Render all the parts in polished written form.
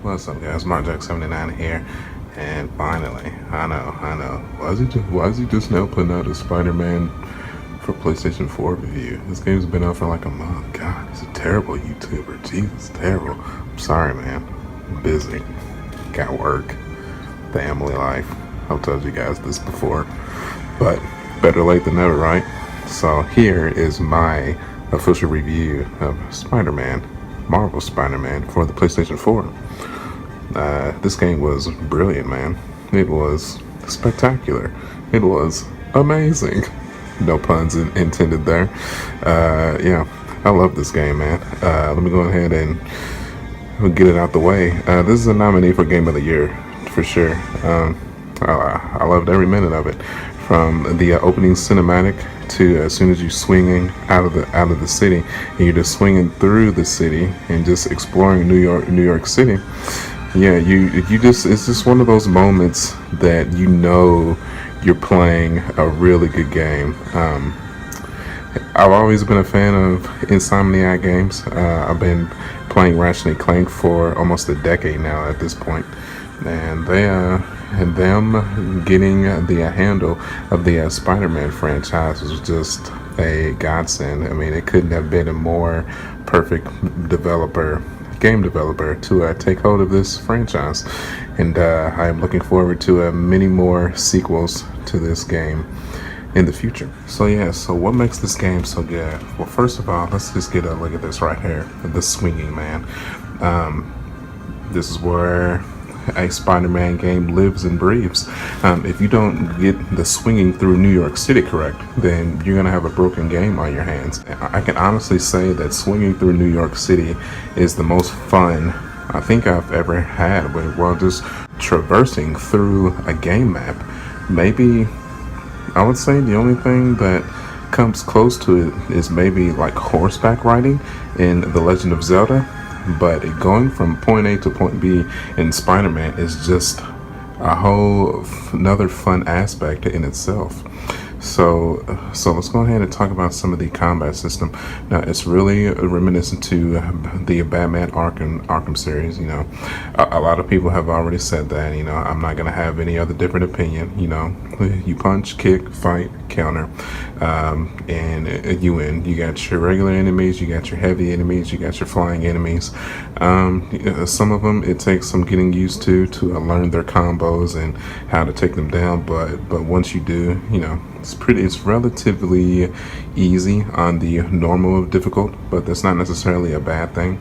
What's up, guys? MarkJack79 here, and finally, I know. Why is he just now putting out a Spider-Man for PlayStation 4 review? This game's been out for like a month. God, he's a terrible YouTuber. Jesus, terrible. I'm sorry, man. I'm busy. Got work, family life. I've told you guys this before, but better late than never, right? So here is my official review of Spider-Man, Marvel Spider-Man for the PlayStation 4. This game was brilliant, man. It was spectacular. It was amazing. No puns intended there. Yeah, I love this game, man. Let me go ahead and get it out the way. This is a nominee for Game of the Year, for sure. I loved every minute of it, from the opening cinematic to as soon as you're swinging out of the city, and you're just swinging through the city and just exploring New York City. Yeah, you just, it's just one of those moments that you know you're playing a really good game. I've always been a fan of Insomniac games. I've been playing Ratchet and Clank for almost a decade now at this point, and them getting the handle of the Spider-Man franchise was just a godsend. I mean, it couldn't have been a more perfect game developer to take hold of this franchise, and I am looking forward to many more sequels to this game in the future. So yeah, so what makes this game so good? Well, first of all, let's just get a look at this right here, the swinging, man. This is where a Spider-Man game lives and breathes. If you don't get the swinging through New York City correct, then you're gonna have a broken game on your hands. I can honestly say that swinging through New York City is the most fun I think I've ever had, while just traversing through a game map. Maybe I would say the only thing that comes close to it is maybe like horseback riding in The Legend of Zelda. But going from point A to point B in Spider-Man is just a whole another fun aspect in itself. So let's go ahead and talk about some of the combat system. Now, it's really reminiscent to the Batman Arkham series. You know, a lot of people have already said that. You know, I'm not gonna have any other different opinion. You know, you punch, kick, fight, counter, and you win. You got your regular enemies, you got your heavy enemies, you got your flying enemies. Some of them it takes some getting used to learn their combos and how to take them down. But once you do, you know, it's relatively easy on the normal difficult, but that's not necessarily a bad thing.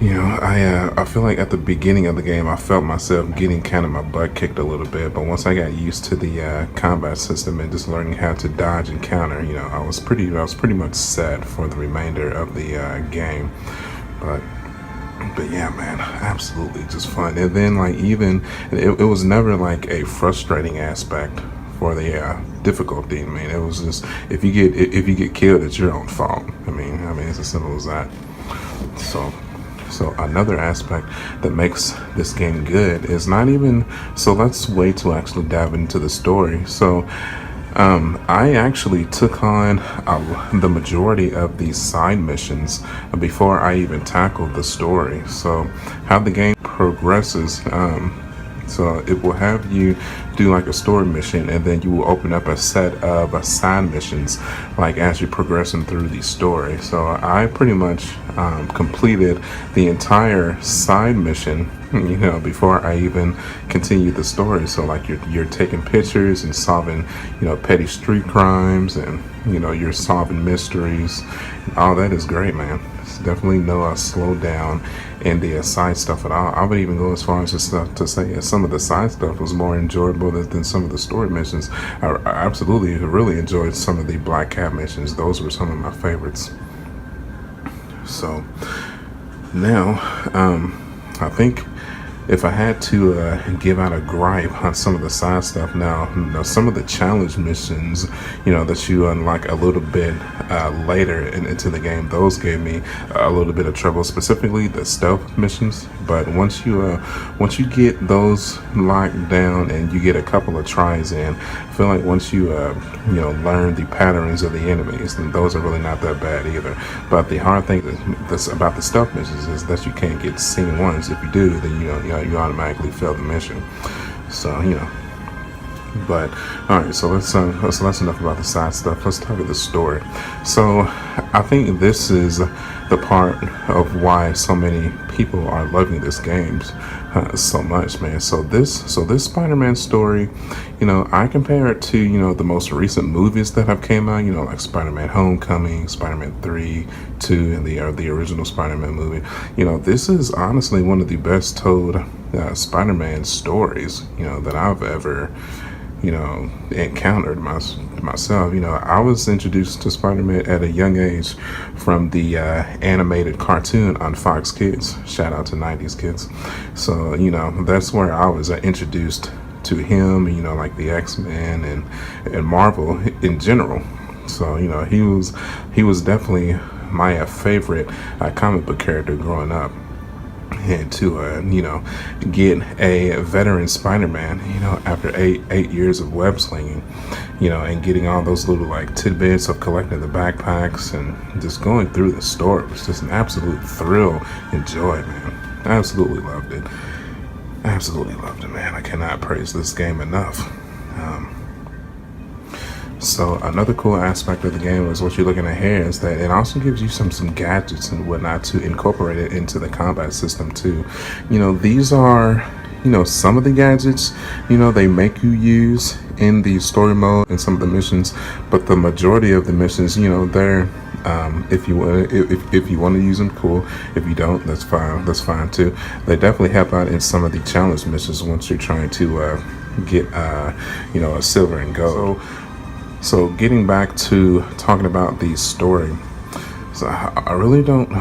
You know, I feel like at the beginning of the game, I felt myself getting kind of my butt kicked a little bit, but once I got used to the combat system and just learning how to dodge and counter, you know, I was pretty much set for the remainder of the game. But yeah, man, absolutely just fun. And then like even it was never like a frustrating aspect for the difficulty. I mean, it was just if you get killed, it's your own fault. I mean, it's as simple as that. So another aspect that makes this game good is not even, so let's wait to actually dive into the story. So I actually took on the majority of these side missions before I even tackled the story. So how the game progresses, so it will have you do like a story mission, and then you will open up a set of side missions like as you're progressing through the story. So I pretty much completed the entire side mission, you know, before I even continued the story. So like you're taking pictures and solving, you know, petty street crimes, and you know, you're solving mysteries. All that is great, man. It's definitely no slow down in the side stuff at all. I would even go as far as to say some of the side stuff was more enjoyable than some of the story missions. I absolutely really enjoyed some of the Black Cat missions. Those were some of my favorites. So now, I think if I had to give out a gripe on some of the side stuff, now some of the challenge missions, that you unlock a little bit later into the game, those gave me a little bit of trouble, specifically the stealth missions. But once you get those locked down and you get a couple of tries in, I feel like once you learn the patterns of the enemies, then those are really not that bad either. But the hard thing that's about the stealth missions is that you can't get seen once. If you do, then you automatically fail the mission. So but all right, so that's enough about the side stuff. Let's talk about the story. So I think this is the part of why so many people are loving this game so much, man. So this Spider-Man story, I compare it to the most recent movies that have came out, like Spider-Man Homecoming, Spider-Man 3, 2, and the original Spider-Man movie. This is honestly one of the best told Spider-Man stories that I've ever encountered myself. I was introduced to Spider-Man at a young age from the animated cartoon on Fox Kids. Shout out to 90s kids. So, that's where I was introduced to him, like the X-Men and Marvel in general. So, he was definitely my favorite comic book character growing up. And to get a veteran Spider-Man, after eight years of web slinging, and getting all those little like tidbits of collecting the backpacks and just going through the store, it was just an absolute thrill and joy, man. I absolutely loved it. Man. I cannot praise this game enough. So another cool aspect of the game is what you're looking at here is that it also gives you some gadgets and whatnot to incorporate it into the combat system too. These are some of the gadgets they make you use in the story mode and some of the missions, but the majority of the missions they're if you want to use them, cool. If you don't, that's fine too. They definitely help out in some of the challenge missions once you're trying to get a silver and gold. So getting back to talking about the story, so I really don't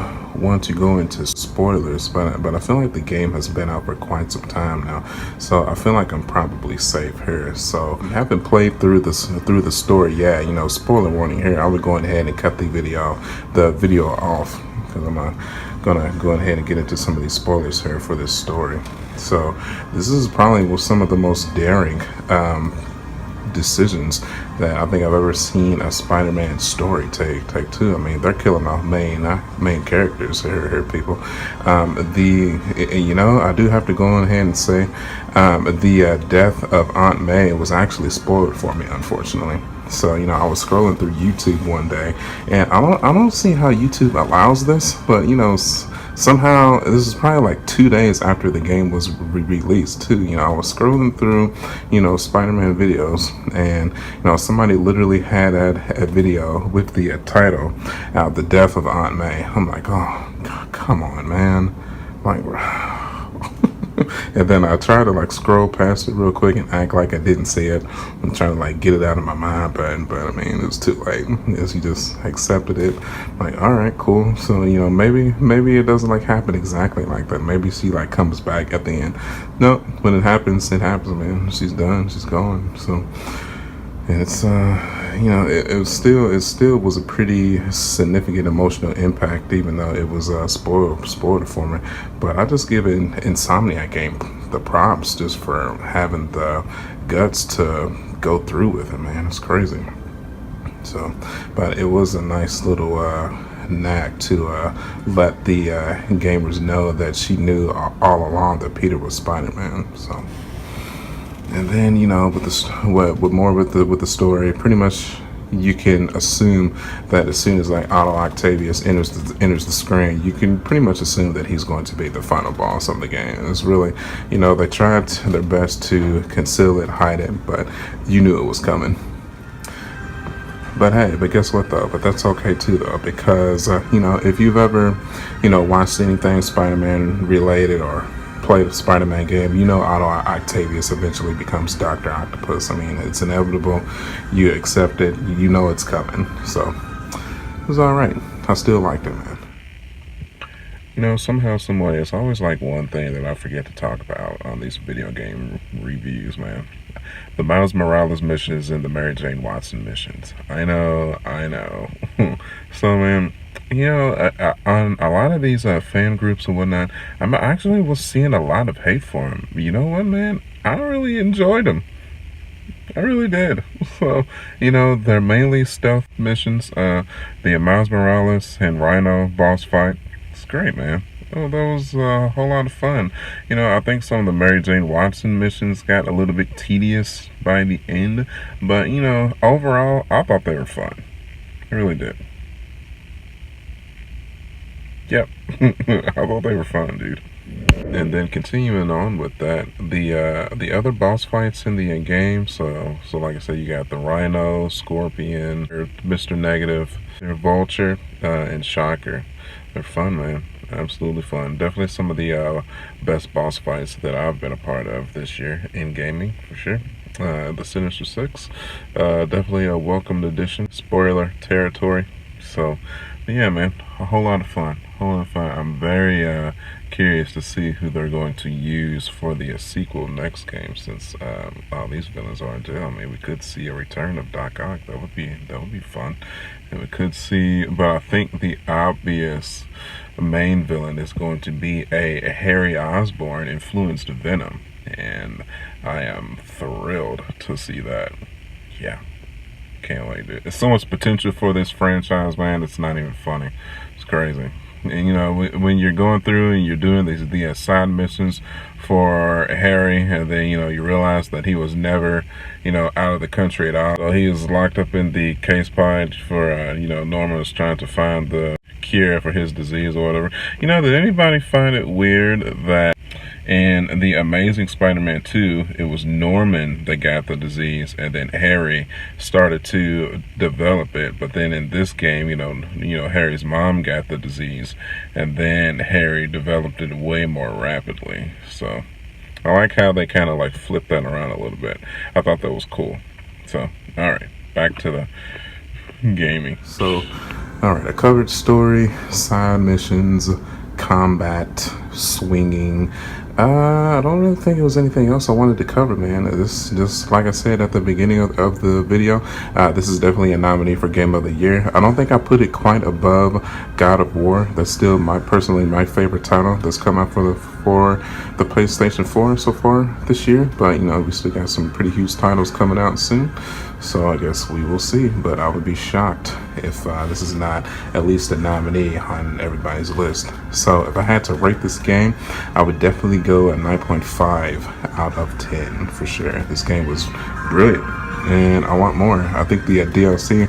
want to go into spoilers, but I feel like the game has been out for quite some time now, so I feel like I'm probably safe here. So if you haven't played through the story yet, spoiler warning here. I would go ahead and cut the video off because I'm gonna go ahead and get into some of these spoilers here for this story. So this is probably some of the most daring decisions that I think I've ever seen a Spider-Man story take two. I mean, they're killing off main characters here, people. I do have to go on ahead and say the death of Aunt May was actually spoiled for me, unfortunately. So I was scrolling through YouTube one day, and I don't see how YouTube allows this, but somehow this is probably like 2 days after the game was released too. I was scrolling through Spider-Man videos, and somebody literally had a video with the title the death of Aunt May. I'm like, oh God, come on, man, like and then I try to scroll past it real quick and act like I didn't see it. I'm trying to get it out of my mind, but I mean, it was too late. Yes, you just accepted it. Like, all right, cool. So maybe it doesn't happen exactly like that. Maybe she comes back at the end. No, when it happens, man. She's done. She's gone. So it's it still was a pretty significant emotional impact, even though it was spoiled for me. But I just give Insomniac game the props just for having the guts to go through with it, man. It's crazy. So, but it was a nice little knack to let the gamers know that she knew all along that Peter was Spider-Man. So. And then with the story, pretty much you can assume that as soon as Otto Octavius enters the screen, you can pretty much assume that he's going to be the final boss of the game. It's really, they tried their best to conceal it, hide it, but you knew it was coming. But hey, guess what though? But that's okay too though, because if you've ever watched anything Spider-Man related or played a Spider-Man game, Otto Octavius eventually becomes Dr. Octopus. I mean, it's inevitable. You accept it. It's coming. So it was all right. I still liked it, man. Somehow, some way, it's always like one thing that I forget to talk about on these video game reviews, man. The Miles Morales missions and the Mary Jane Watson missions. I know, I know. So, man, on a lot of these fan groups and whatnot, I actually was seeing a lot of hate for them. You know what, man? I really enjoyed them. I really did. So, they're mainly stealth missions. The Miles Morales and Rhino boss fight. It's great, man. Oh, that was a whole lot of fun. I think some of the Mary Jane Watson missions got a little bit tedious by the end, but overall, I thought they were fun. I really did. Yep, I thought they were fun, dude. And then continuing on with that, the other boss fights in the game. So like I said, you got the Rhino, Scorpion, Mr. Negative, Vulture, and Shocker. They're fun, man. Absolutely fun. Definitely some of the best boss fights that I've been a part of this year in gaming, for sure. The Sinister Six, definitely a welcomed addition. Spoiler territory. So, yeah, man, a whole lot of fun. A whole lot of fun. I'm very curious to see who they're going to use for the sequel next game, since all these villains are in jail. I mean, we could see a return of Doc Ock. That would be fun. And we could see, but I think the obvious main villain is going to be a Harry Osborn influenced Venom, and I am thrilled to see that. Yeah. Can't wait, dude. There's so much potential for this franchise, man. It's not even funny. It's crazy. And when you're going through and you're doing the side missions for Harry, and then you realize that he was never out of the country at all. So he was locked up in the case pod for Norman was trying to find the cure for his disease or whatever. Did anybody find it weird that in the Amazing Spider-Man 2, it was Norman that got the disease, and then Harry started to develop it. But then in this game, Harry's mom got the disease, and then Harry developed it way more rapidly. So I like how they kind of like flipped that around a little bit. I thought that was cool. So, all right, back to the gaming. So, all right, I covered story, side missions, combat, swinging. I don't really think it was anything else I wanted to cover, man. This, just like I said at the beginning of the video, this is definitely a nominee for Game of the Year. I don't think I put it quite above God of War. That's still personally my favorite title that's come out for the PlayStation 4 so far this year. But we still got some pretty huge titles coming out soon. So I guess we will see, but I would be shocked if this is not at least a nominee on everybody's list. So if I had to rate this game, I would definitely go a 9.5 out of 10 for sure. This game was brilliant, and I want more. I think the DLC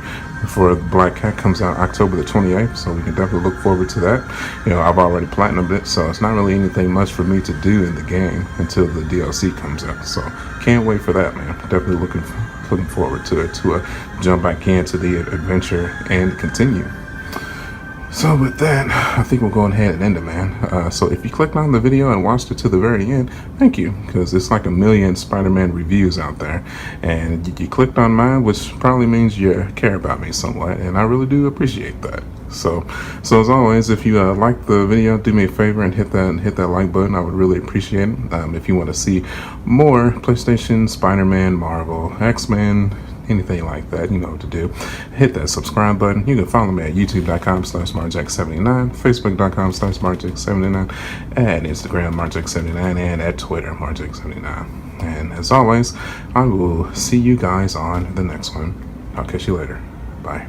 for Black Cat comes out October the 28th, so we can definitely look forward to that. I've already platinumed it, so it's not really anything much for me to do in the game until the DLC comes out. So can't wait for that, man. Definitely looking forward to it, to jump back into the adventure and continue. So with that, I think we'll go ahead and end it, man. So if you clicked on the video and watched it to the very end, thank you, because it's like 1 million Spider-Man reviews out there, and you clicked on mine, which probably means you care about me somewhat, and I really do appreciate that. So as always, if you like the video, do me a favor and hit that like button. I would really appreciate it. If you want to see more PlayStation, Spider-Man, Marvel, X-Men, anything like that, you know what to do. Hit that subscribe button. You can follow me at youtube.com/marjack79, facebook.com/marjack79, at Instagram marjack79, and at Twitter marjack79. And as always, I will see you guys on the next one. I'll catch you later. Bye.